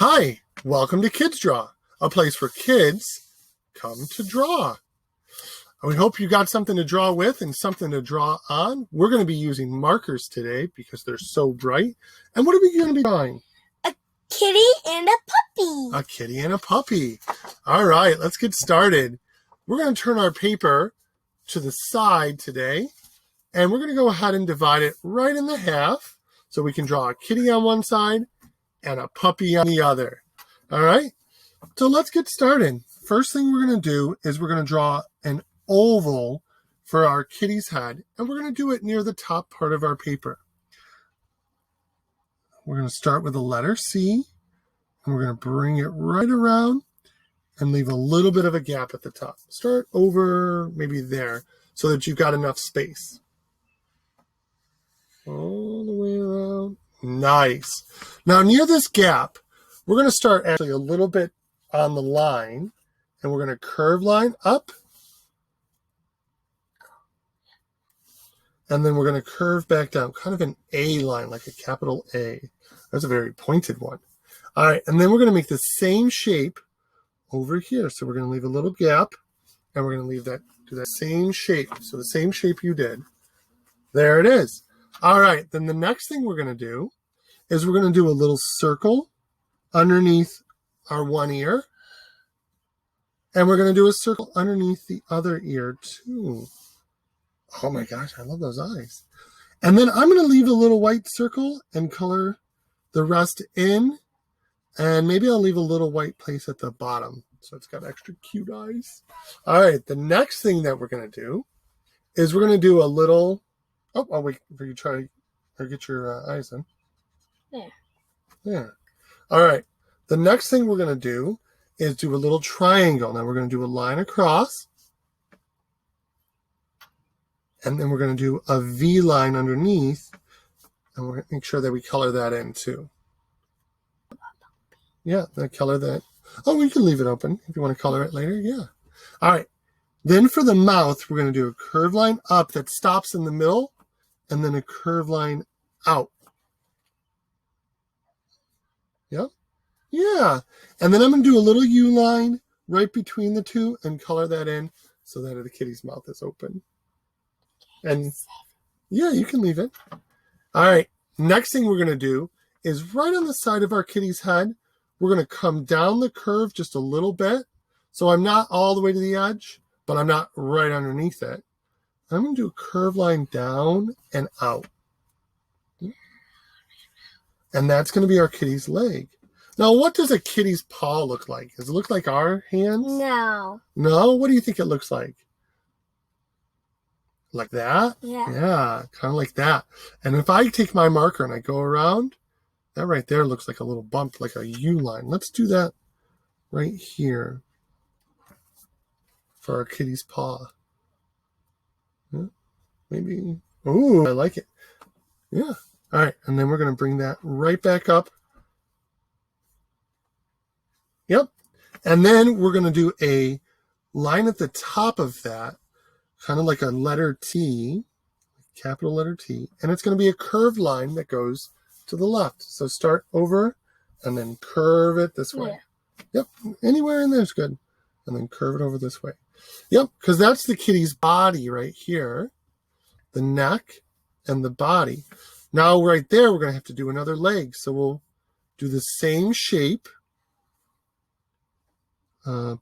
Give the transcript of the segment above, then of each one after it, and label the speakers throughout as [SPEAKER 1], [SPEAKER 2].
[SPEAKER 1] Hi, welcome to Kids Draw, a place for kids come to draw. We hope you got something to draw with and something to draw on. We're going to be using markers today because they're so bright. And what are we going to be drawing?
[SPEAKER 2] A kitty and a puppy.
[SPEAKER 1] A kitty and a puppy. All right, let's get started. We're going to turn our paper to the side today, and we're going to go ahead and divide it right in the half so we can draw a kitty on one side and a puppy on the other. All right, so let's get started. First thing we're going to do is we're going to draw an oval for our kitty's head, and we're going to do it near the top part of our paper. We're going to start with the letter C, and we're going to bring it right around and leave a little bit of a gap at the top. Start over maybe there so that you've got enough space. All the way around. Nice. Now near this gap, we're going to start actually a little bit on the line, and we're going to curve line up. And then we're going to curve back down, kind of an A line, like a capital A. That's a very pointed one. All right, and then we're going to make the same shape over here. So we're going to leave a little gap, and we're going to leave that, do that same shape. So the same shape you did. There it is. All right, then the next thing we're going to do is we're going to do a little circle underneath our one ear. And we're going to do a circle underneath the other ear too. Oh my gosh, I love those eyes. And then I'm going to leave a little white circle and color the rest in. And maybe I'll leave a little white place at the bottom so it's got extra cute eyes. All right, the next thing that we're going to do is we're going to do a little, I'll wait for you to try or get your eyes in.
[SPEAKER 2] There.
[SPEAKER 1] Yeah. All right, the next thing we're going to do is do a little triangle. Now we're going to do a line across. And then we're going to do a V line underneath. And we're going to make sure that we color that in too. Yeah, then color that. Oh, we can leave it open if you want to color it later. Yeah. All right. Then for the mouth, we're going to do a curved line up that stops in the middle, and then a curved line out. Yep. Yeah. And then I'm going to do a little U line right between the two and color that in so that the kitty's mouth is open. And yeah, you can leave it. All right. Next thing we're going to do is right on the side of our kitty's head, we're going to come down the curve just a little bit. So I'm not all the way to the edge, but I'm not right underneath it. I'm going to do a curve line down and out. And that's going to be our kitty's leg. Now, what does a kitty's paw look like? Does it look like our hands?
[SPEAKER 2] No.
[SPEAKER 1] No? What do you think it looks like? Like that?
[SPEAKER 2] Yeah.
[SPEAKER 1] Yeah, kind of like that. And if I take my marker and I go around, that right there looks like a little bump, like a U line. Let's do that right here for our kitty's paw. Yeah, maybe. Ooh, I like it. Yeah. All right, and then we're going to bring that right back up. Yep. And then we're going to do a line at the top of that, kind of like a letter T, capital letter T, and it's going to be a curved line that goes to the left. So start over and then curve it this way. Yep, anywhere in there is good. And then curve it over this way. Yep, because that's the kitty's body right here, the neck and the body. Now right there, we're going to have to do another leg. So we'll do the same shape,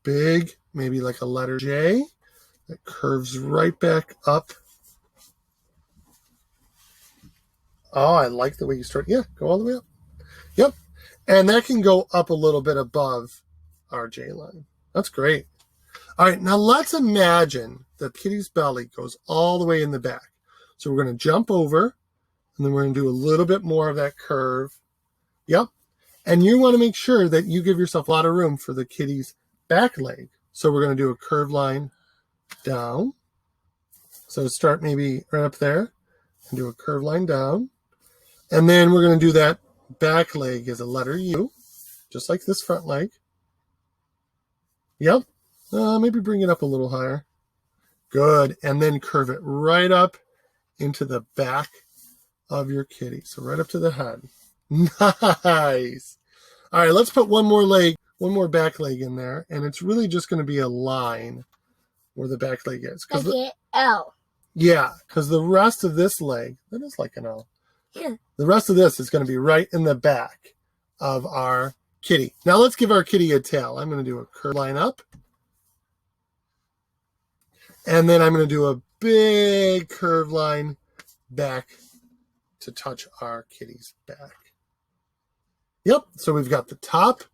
[SPEAKER 1] big, maybe like a letter J. That curves right back up. Oh, I like the way you start. Yeah, go all the way up. Yep. And that can go up a little bit above our J line. That's great. All right, now let's imagine that kitty's belly goes all the way in the back. So we're going to jump over, and then we're going to do a little bit more of that curve. Yep. And you want to make sure that you give yourself a lot of room for the kitty's back leg. So we're going to do a curved line down. So start maybe right up there and do a curved line down. And then we're going to do that back leg as a letter U, just like this front leg. Yep. Maybe bring it up a little higher. Good. And then curve it right up into the back of your kitty. So right up to the head. Nice. All right, let's put one more back leg in there, and it's really just going to be a line where the back leg is.
[SPEAKER 2] Like an L.
[SPEAKER 1] Yeah, because the rest of this leg, that is like an L.
[SPEAKER 2] Yeah.
[SPEAKER 1] The rest of this is going to be right in the back of our kitty. Now let's give our kitty a tail. I'm going to do a curved line up. And then I'm going to do a big curved line back to touch our kitty's back. Yep, so we've got the top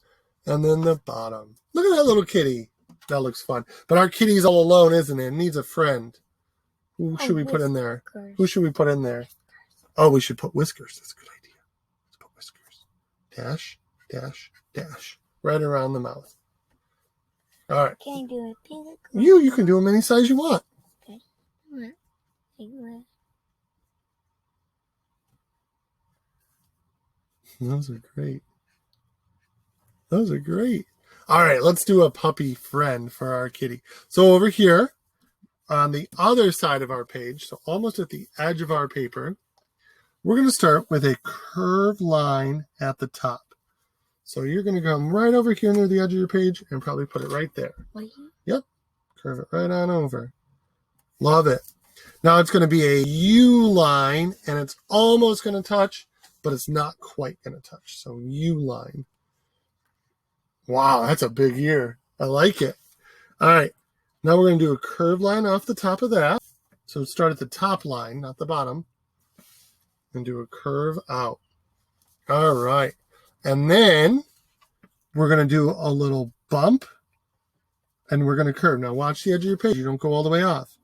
[SPEAKER 1] and then the bottom. Look at that little kitty. That looks fun. But our kitty's all alone, isn't it? It needs a friend. Who should we put in there? Who should we put in there? Oh, we should put whiskers. That's a good idea. Let's put whiskers. Dash, dash, dash. Right around the mouth. All right.
[SPEAKER 2] Can I do a pink?
[SPEAKER 1] You can do them any size you want.
[SPEAKER 2] Okay. Like that.
[SPEAKER 1] Those are great. Those are great. All right, let's do a puppy friend for our kitty. So over here on the other side of our page, so almost at the edge of our paper, we're going to start with a curved line at the top. So you're going to come right over here near the edge of your page and probably put it right there.
[SPEAKER 2] Right.
[SPEAKER 1] Yep. Curve it right on over. Love it. Now it's going to be a U line, and it's almost going to touch, but it's not quite going to touch. So U line. Wow, that's a big ear. I like it. All right. Now we're going to do a curved line off the top of that. So start at the top line, not the bottom, and do a curve out. All right. And then we're going to do a little bump, and we're going to curve. Now watch the edge of your page. You don't go all the way off.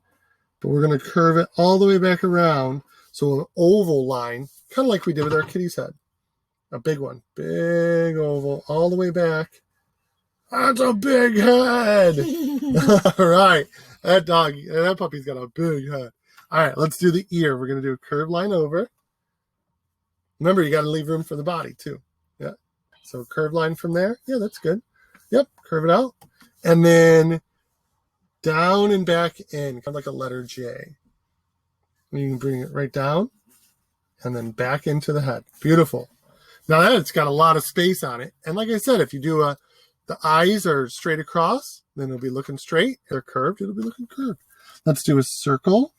[SPEAKER 1] But we're going to curve it all the way back around. So an oval line, kind of like we did with our kitty's head. A big one. Big oval all the way back. That's a big head. All right. That puppy's got a big head. All right, let's do the ear. We're going to do a curved line over. Remember, you got to leave room for the body too. Yeah. So curved line from there. Yeah, that's good. Yep. Curve it out. And then down and back in, kind of like a letter J. You can bring it right down and then back into the head. Beautiful. Now that's got a lot of space on it. And like I said, if you do the eyes are straight across, then it'll be looking straight. If they're curved, it'll be looking curved. Let's do a circle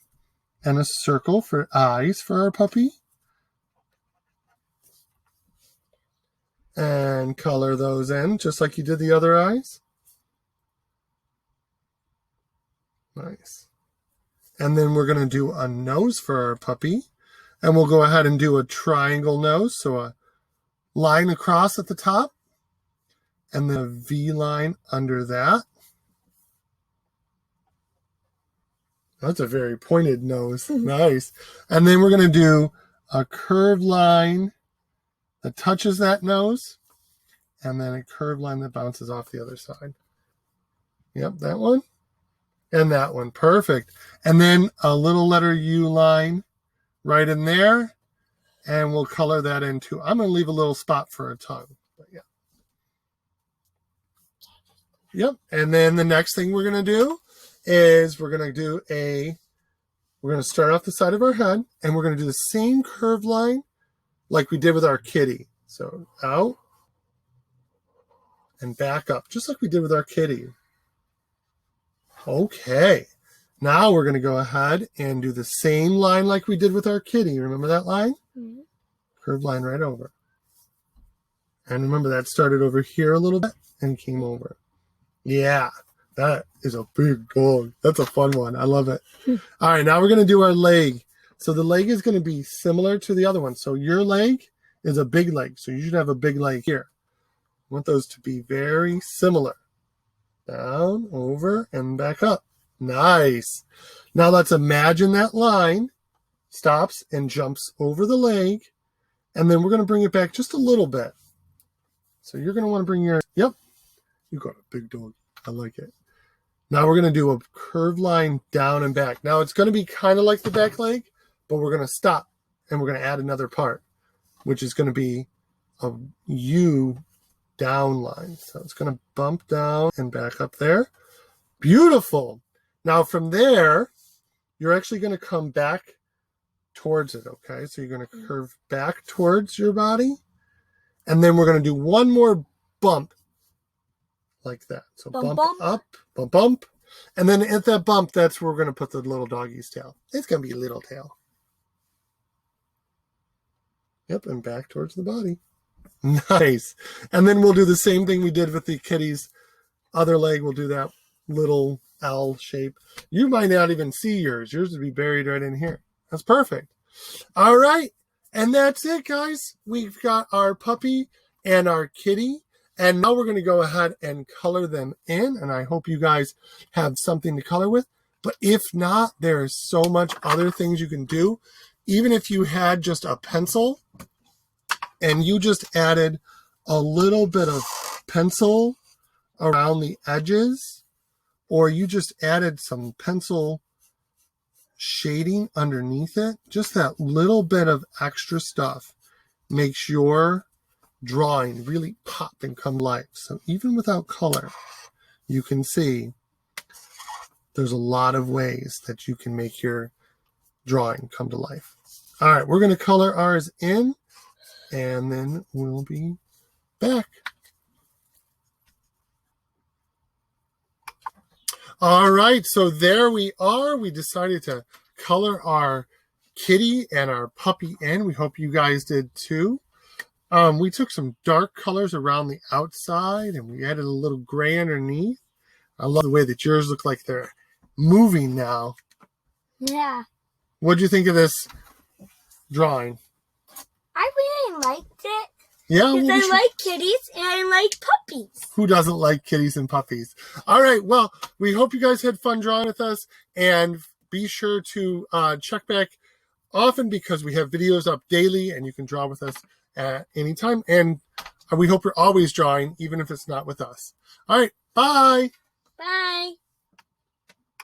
[SPEAKER 1] and a circle for eyes for our puppy. And color those in just like you did the other eyes. Nice. And then we're going to do a nose for our puppy. And we'll go ahead and do a triangle nose. So a line across at the top. And then a V line under that. That's a very pointed nose. Nice. And then we're going to do a curved line that touches that nose. And then a curved line that bounces off the other side. Yep, that one. And that one. Perfect. And then a little letter U line right in there. And we'll color that in too. I'm going to leave a little spot for a tongue. But yeah. Yep. And then the next thing we're going to do is we're going to start off the side of our head, and we're going to do the same curved line like we did with our kitty. So out and back up, just like we did with our kitty. Okay. Now we're going to go ahead and do the same line like we did with our kitty. Remember that line? Mm-hmm. Curved line right over. And remember that started over here a little bit and came over. Yeah, that is a big dog. That's a fun one. I love it. All right, now we're going to do our leg. So the leg is going to be similar to the other one. So your leg is a big leg. So you should have a big leg here. I want those to be very similar. Down, over, and back up. Nice. Now let's imagine that line stops and jumps over the leg. And then we're going to bring it back just a little bit. So you're going to want to bring your, yep. You got a big dog. I like it. Now we're going to do a curved line down and back. Now it's going to be kind of like the back leg, but we're going to stop and we're going to add another part, which is going to be a U down line. So it's going to bump down and back up there. Beautiful. Now from there, you're actually going to come back towards it, okay? So you're going to curve back towards your body, And then we're going to do one more bump like that. So
[SPEAKER 2] Bump,
[SPEAKER 1] bump,
[SPEAKER 2] bump.
[SPEAKER 1] up, bump, bump. And then at that bump, that's where we're going to put the little doggy's tail. It's going to be a little tail. Yep, and back towards the body. Nice. And then we'll do the same thing we did with the kitty's other leg. We'll do that little L shape. You might not even see yours. Yours would be buried right in here. That's perfect. All right. And that's it, guys. We've got our puppy and our kitty. And now we're going to go ahead and color them in. And I hope you guys have something to color with. But if not, there is so much other things you can do. Even if you had just a pencil and you just added a little bit of pencil around the edges, or you just added some pencil shading underneath it, just that little bit of extra stuff makes your drawing really pop and come life. So even without color, you can see there's a lot of ways that you can make your drawing come to life. All right, we're going to color ours in, and then we'll be back. All right, so there we are. We decided to color our kitty and our puppy in. We hope you guys did too. We took some dark colors around the outside, and we added a little gray underneath. I love the way that yours look like they're moving now.
[SPEAKER 2] Yeah.
[SPEAKER 1] What'd you think of this drawing?
[SPEAKER 2] I really liked it.
[SPEAKER 1] Yeah,
[SPEAKER 2] Because
[SPEAKER 1] well,
[SPEAKER 2] I like kitties and I like puppies.
[SPEAKER 1] who doesn't like kitties and puppies? All right, well, we hope you guys had fun drawing with us, and be sure to check back often because we have videos up daily and you can draw with us at any time. And we hope you're always drawing, even if it's not with us. All right, bye.
[SPEAKER 2] Bye.